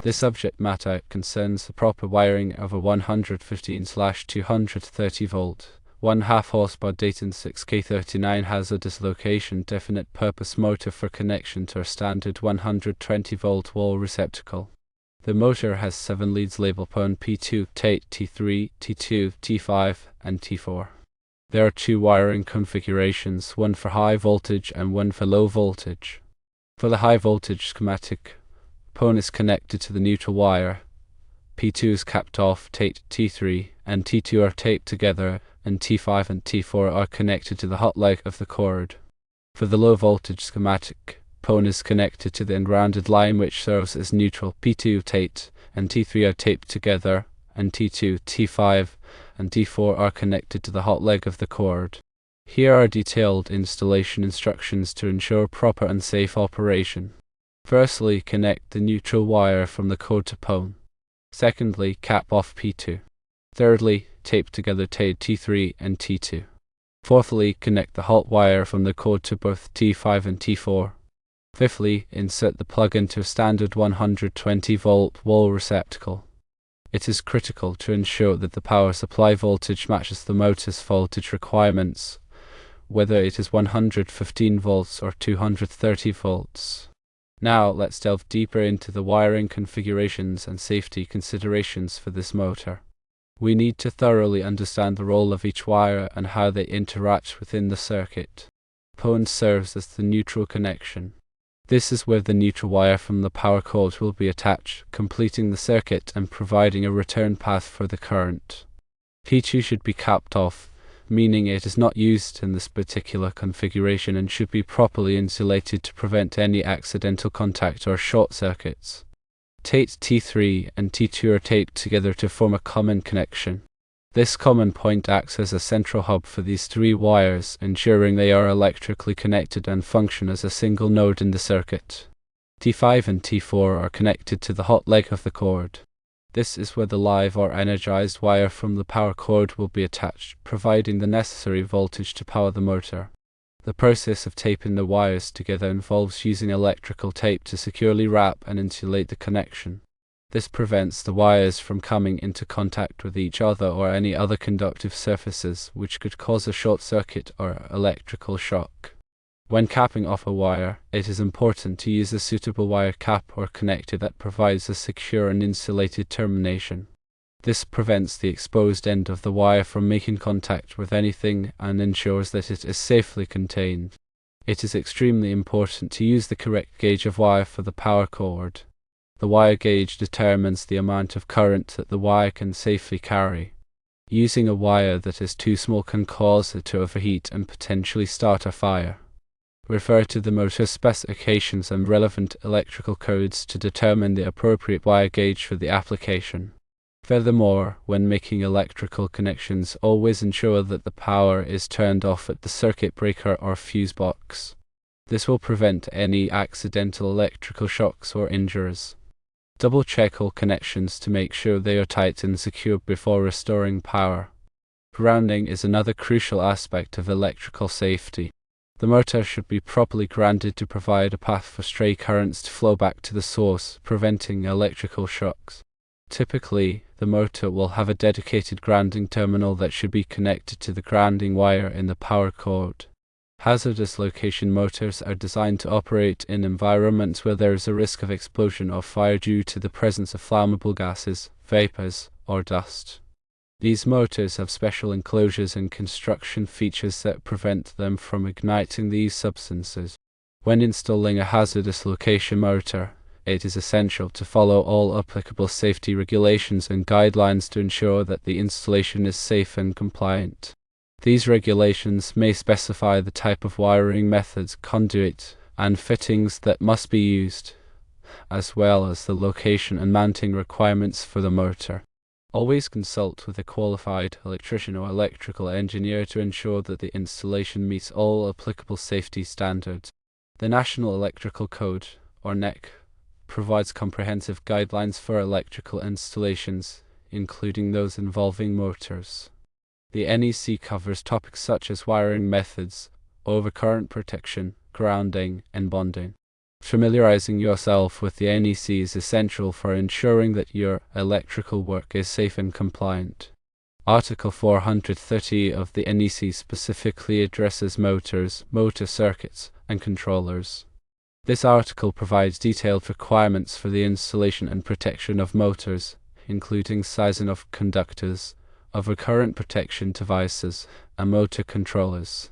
This subject matter concerns the proper wiring of a 115/230 volt, 1/2 horsepower Dayton 6K39 hazardous location definite purpose motor for connection to a standard 120 volt wall receptacle. The motor has 7 leads labeled PON P2, T8, T3, T2, T5, and T4. There are 2 wiring configurations, one for high voltage and one for low voltage. For the high voltage schematic, PON is connected to the neutral wire, P2 is capped off, T8, T3, and T2 are taped together, and T5 and T4 are connected to the hot leg of the cord. For the low voltage schematic, PON is connected to the ungrounded line which serves as neutral, P2, T8, and T3 are taped together, and T2, T5, and T4 are connected to the hot leg of the cord. Here are detailed installation instructions to ensure proper and safe operation. Firstly, connect the neutral wire from the cord to PON. Secondly, cap off P2. Thirdly, tape together T3 and T2. Fourthly, connect the hot wire from the cord to both T5 and T4. Fifthly, insert the plug into a standard 120 volt wall receptacle. It is critical to ensure that the power supply voltage matches the motor's voltage requirements, whether it is 115 volts or 230 volts. Now let's delve deeper into the wiring configurations and safety considerations for this motor. We need to thoroughly understand the role of each wire and how they interact within the circuit. PON serves as the neutral connection. This is where the neutral wire from the power cord will be attached, completing the circuit and providing a return path for the current. P2 should be capped off, meaning it is not used in this particular configuration and should be properly insulated to prevent any accidental contact or short circuits. T8, T3, and T2 are taped together to form a common connection. This common point acts as a central hub for these 3 wires, ensuring they are electrically connected and function as a single node in the circuit. T5 and T4 are connected to the hot leg of the cord. This is where the live or energized wire from the power cord will be attached, providing the necessary voltage to power the motor. The process of taping the wires together involves using electrical tape to securely wrap and insulate the connection. This prevents the wires from coming into contact with each other or any other conductive surfaces, which could cause a short circuit or electrical shock. When capping off a wire, it is important to use a suitable wire cap or connector that provides a secure and insulated termination. This prevents the exposed end of the wire from making contact with anything and ensures that it is safely contained. It is extremely important to use the correct gauge of wire for the power cord. The wire gauge determines the amount of current that the wire can safely carry. Using a wire that is too small can cause it to overheat and potentially start a fire. Refer to the motor specifications and relevant electrical codes to determine the appropriate wire gauge for the application. Furthermore, when making electrical connections, always ensure that the power is turned off at the circuit breaker or fuse box. This will prevent any accidental electrical shocks or injuries. Double check all connections to make sure they are tight and secure before restoring power. Grounding is another crucial aspect of electrical safety. The motor should be properly grounded to provide a path for stray currents to flow back to the source, preventing electrical shocks. Typically, the motor will have a dedicated grounding terminal that should be connected to the grounding wire in the power cord. Hazardous location motors are designed to operate in environments where there is a risk of explosion or fire due to the presence of flammable gases, vapors, or dust. These motors have special enclosures and construction features that prevent them from igniting these substances. When installing a hazardous location motor, it is essential to follow all applicable safety regulations and guidelines to ensure that the installation is safe and compliant. These regulations may specify the type of wiring methods, conduit, and fittings that must be used, as well as the location and mounting requirements for the motor. Always consult with a qualified electrician or electrical engineer to ensure that the installation meets all applicable safety standards. The National Electrical Code, or NEC, provides comprehensive guidelines for electrical installations, including those involving motors. The NEC covers topics such as wiring methods, overcurrent protection, grounding, and bonding. Familiarizing yourself with the NEC is essential for ensuring that your electrical work is safe and compliant. Article 430 of the NEC specifically addresses motors, motor circuits, and controllers. This article provides detailed requirements for the installation and protection of motors, including sizing of conductors, overcurrent protection devices, and motor controllers.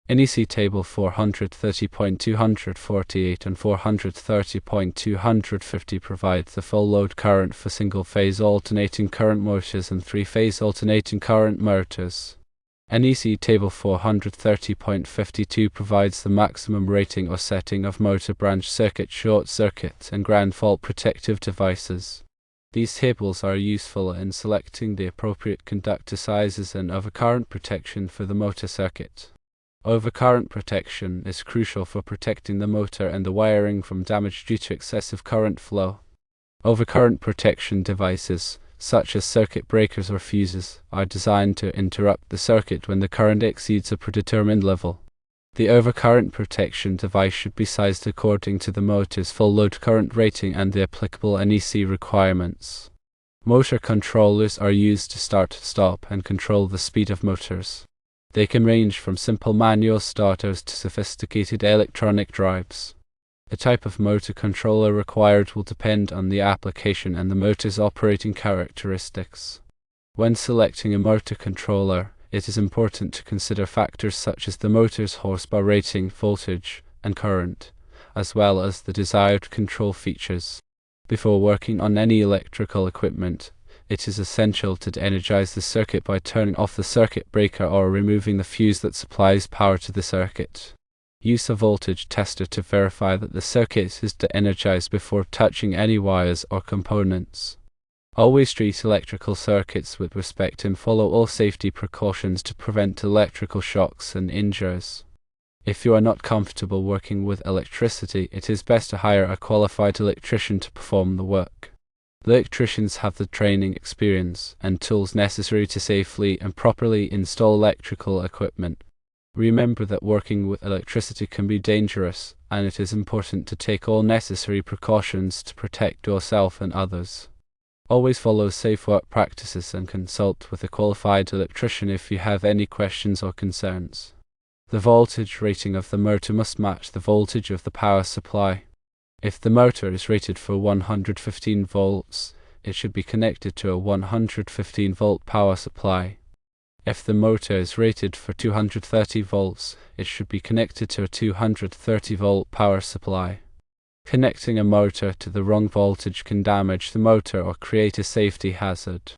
NEC Table 430.248 and 430.250 provides the full load current for single-phase alternating current motors and three-phase alternating current motors. NEC Table 430.52 provides the maximum rating or setting of motor branch circuit, short circuit, and ground fault protective devices. These tables are useful in selecting the appropriate conductor sizes and overcurrent protection for the motor circuit. Overcurrent protection is crucial for protecting the motor and the wiring from damage due to excessive current flow. Overcurrent protection devices, such as circuit breakers or fuses, are designed to interrupt the circuit when the current exceeds a predetermined level. The overcurrent protection device should be sized according to the motor's full load current rating and the applicable NEC requirements. Motor controllers are used to start, stop, and control the speed of motors. They can range from simple manual starters to sophisticated electronic drives. The type of motor controller required will depend on the application and the motor's operating characteristics. When selecting a motor controller, it is important to consider factors such as the motor's horsepower rating, voltage, and current, as well as the desired control features. Before working on any electrical equipment, it is essential to energize the circuit by turning off the circuit breaker or removing the fuse that supplies power to the circuit. Use a voltage tester to verify that the circuit is de-energized before touching any wires or components. Always treat electrical circuits with respect and follow all safety precautions to prevent electrical shocks and injuries. If you are not comfortable working with electricity, it is best to hire a qualified electrician to perform the work. Electricians have the training, experience, and tools necessary to safely and properly install electrical equipment. Remember that working with electricity can be dangerous, and it is important to take all necessary precautions to protect yourself and others. Always follow safe work practices and consult with a qualified electrician if you have any questions or concerns. The voltage rating of the motor must match the voltage of the power supply. If the motor is rated for 115 volts, it should be connected to a 115 volt power supply. If the motor is rated for 230 volts, it should be connected to a 230 volt power supply. Connecting a motor to the wrong voltage can damage the motor or create a safety hazard.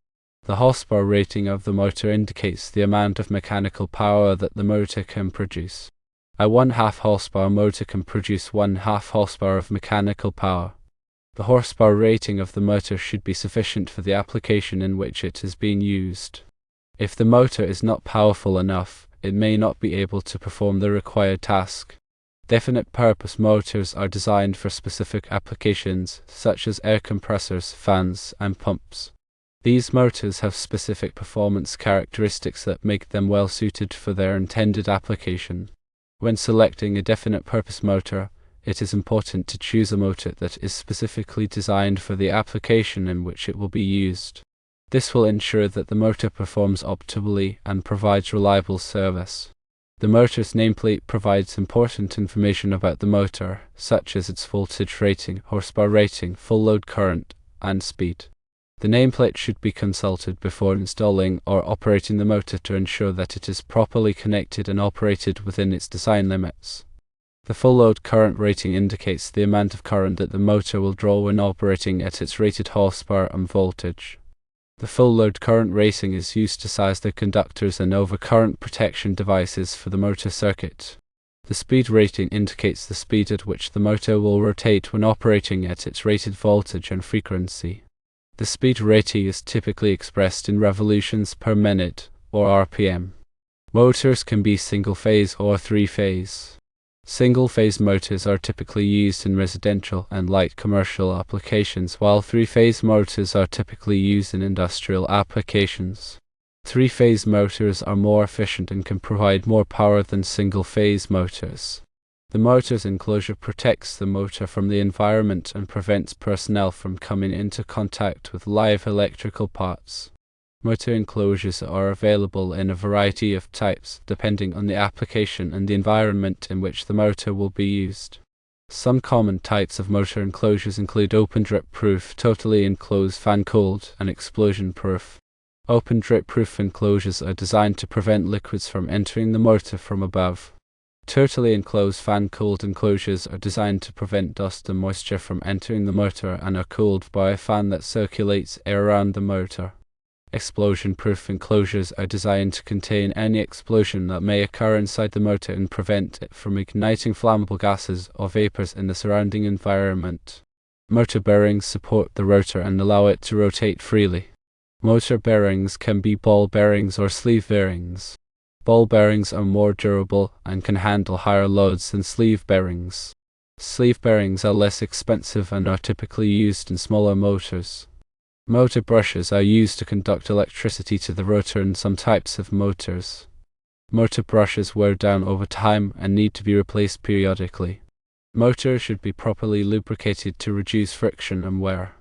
The horsepower rating of the motor indicates the amount of mechanical power that the motor can produce. A 1/2 horsepower motor can produce 1/2 horsepower of mechanical power. The horsepower rating of the motor should be sufficient for the application in which it is being used. If the motor is not powerful enough, it may not be able to perform the required task. Definite purpose motors are designed for specific applications, such as air compressors, fans, and pumps. These motors have specific performance characteristics that make them well suited for their intended application. When selecting a definite purpose motor, it is important to choose a motor that is specifically designed for the application in which it will be used. This will ensure that the motor performs optimally and provides reliable service. The motor's nameplate provides important information about the motor, such as its voltage rating, horsepower rating, full load current, and speed. The nameplate should be consulted before installing or operating the motor to ensure that it is properly connected and operated within its design limits. The full load current rating indicates the amount of current that the motor will draw when operating at its rated horsepower and voltage. The full load current rating is used to size the conductors and overcurrent protection devices for the motor circuit. The speed rating indicates the speed at which the motor will rotate when operating at its rated voltage and frequency. The speed rating is typically expressed in revolutions per minute, or RPM. Motors can be single-phase or three-phase. Single-phase motors are typically used in residential and light commercial applications, while three-phase motors are typically used in industrial applications. Three-phase motors are more efficient and can provide more power than single-phase motors. The motor's enclosure protects the motor from the environment and prevents personnel from coming into contact with live electrical parts. Motor enclosures are available in a variety of types, depending on the application and the environment in which the motor will be used. Some common types of motor enclosures include open drip-proof, totally enclosed fan-cooled, and explosion-proof. Open drip-proof enclosures are designed to prevent liquids from entering the motor from above. Totally enclosed fan-cooled enclosures are designed to prevent dust and moisture from entering the motor and are cooled by a fan that circulates air around the motor. Explosion-proof enclosures are designed to contain any explosion that may occur inside the motor and prevent it from igniting flammable gases or vapors in the surrounding environment. Motor bearings support the rotor and allow it to rotate freely. Motor bearings can be ball bearings or sleeve bearings. Ball bearings are more durable and can handle higher loads than sleeve bearings. Sleeve bearings are less expensive and are typically used in smaller motors. Motor brushes are used to conduct electricity to the rotor in some types of motors. Motor brushes wear down over time and need to be replaced periodically. Motors should be properly lubricated to reduce friction and wear.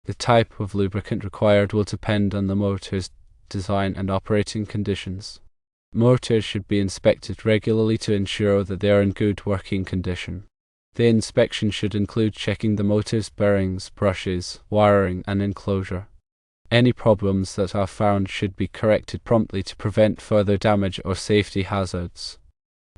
The type of lubricant required will depend on the motor's design and operating conditions. Motors should be inspected regularly to ensure that they are in good working condition. The inspection should include checking the motor's bearings, brushes, wiring, and enclosure. Any problems that are found should be corrected promptly to prevent further damage or safety hazards.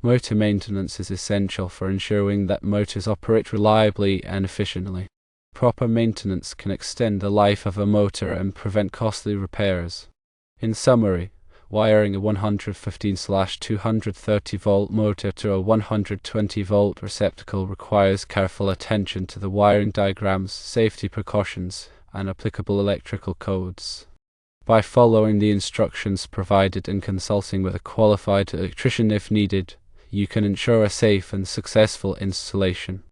Motor maintenance is essential for ensuring that motors operate reliably and efficiently. Proper maintenance can extend the life of a motor and prevent costly repairs. In summary, wiring a 115/230 volt motor to a 120 volt receptacle requires careful attention to the wiring diagrams, safety precautions, and applicable electrical codes. By following the instructions provided and consulting with a qualified electrician if needed, you can ensure a safe and successful installation.